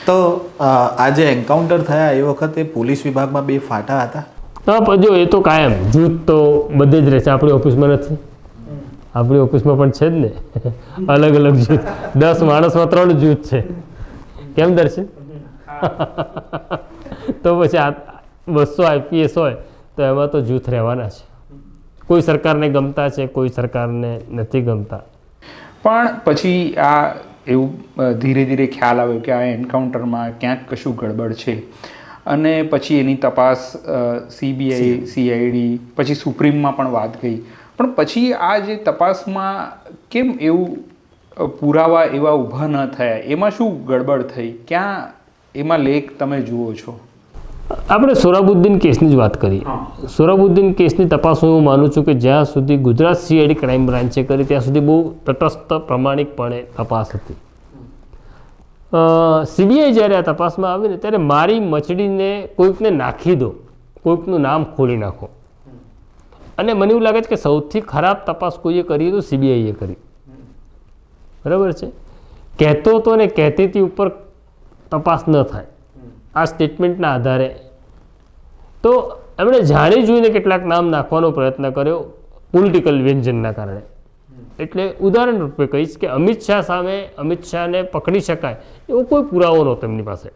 તો આ જે એન્કાઉન્ટર થયા એ વખતે પોલીસ વિભાગમાં બે ફાટા હતા. હા, જો એ તો કાયમ જૂથ તો બધે જ રહેશે. આપણી ઓફિસમાં નથી, આપણી ઓફિસમાં પણ છે જ ને અલગ અલગ જૂથ. 10 માણસમાં 3 જૂથ છે. કેમ દર્શન? તો પછી આ 200 IPS હોય તો એમાં તો જૂથ રહેવાના છે. કોઈ સરકારને ગમતા છે, કોઈ સરકારને નથી ગમતા. પણ પછી આ એવું ધીરે ધીરે ખ્યાલ આવ્યો કે આ એન્કાઉન્ટરમાં ક્યાંક કશું ગડબડ છે અને પછી એની તપાસ CBI, CID, પછી સુપ્રીમમાં પણ વાત ગઈ. પણ પછી આ જે તપાસમાં કેમ એવું પુરાવા એવા ઊભા ન થયા? એમાં શું ગડબડ થઈ? ક્યાં એમાં લેખ તમે જુઓ છો? આપણે સોરાબુદ્દીન કેસની જ વાત કરીએ. સોરાબુદ્દીન કેસની તપાસ હું માનું છું કે જ્યાં સુધી ગુજરાત CID ક્રાઇમ બ્રાન્ચે કરી ત્યાં સુધી બહુ તટસ્થ પ્રામાણિકપણે તપાસ હતી. CBI જ્યારે આ તપાસમાં આવી ને ત્યારે મારી મચડીને કોઈકને નાખી દો, કોઈકનું નામ ખોલી નાખો. અને મને એવું લાગે છે કે સૌથી ખરાબ તપાસ કોઈએ કરી તો CBIએ કરી. બરાબર છે? કહેતો હતો ને કહેતીથી ઉપર તપાસ ન થાય આ સ્ટેટમેન્ટના આધારે. તો એમણે જાણી જોઈને કેટલાક નામ નાખવાનો પ્રયત્ન કર્યો પોલિટિકલ વ્યંજનના કારણે. એટલે ઉદાહરણ રૂપે કહીશ કે અમિત શાહ સામે અમિત શાહને પકડી શકાય એવો કોઈ પુરાવો નહોતો એમની પાસે.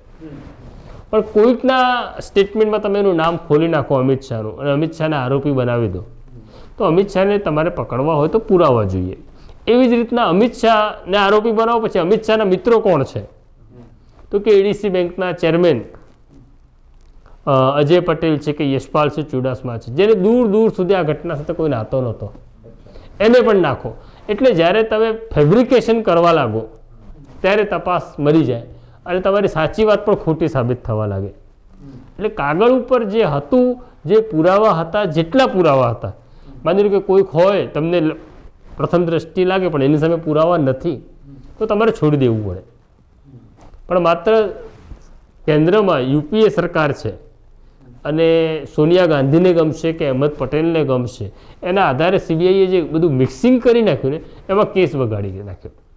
પણ કોઈકના સ્ટેટમેન્ટમાં તમે એનું નામ ખોલી નાખો અમિત શાહનું અને અમિત શાહને આરોપી બનાવી દો, તો અમિત શાહને તમારે પકડવા હોય તો પુરાવા જોઈએ. એવી જ રીતના અમિત શાહને આરોપી બનાવો, પછી અમિત શાહના મિત્રો કોણ છે? તો કે ADC બેંકના ચેરમેન અજય પટેલ છે કે યશપાલસિંહ ચુડાસમા છે, જેને દૂર દૂર સુધી આ ઘટના સાથે કોઈ નાતો નહોતો, એને પણ નાખો. એટલે જ્યારે તમે ફેબ્રિકેશન કરવા લાગો ત્યારે તપાસ મરી જાય અને તમારી સાચી વાત પણ ખોટી સાબિત થવા લાગે. એટલે કાગળ ઉપર જે હતું, જે પુરાવા હતા, જેટલા પુરાવા હતા, માની લો કે કોઈક હોય તમને પ્રથમ દ્રષ્ટિ લાગે પણ એની સામે પુરાવા નથી, તો તમારે છોડી દેવું પડે. પણ માત્ર કેન્દ્રમાં UPA સરકાર છે અને સોનિયા ગાંધીને ગમશે કે અહેમદ પટેલને ગમશે એના આધારે CBIએ જે બધું મિક્સિંગ કરી નાખ્યું ને એમાં કેસ બગાડી નાખ્યો.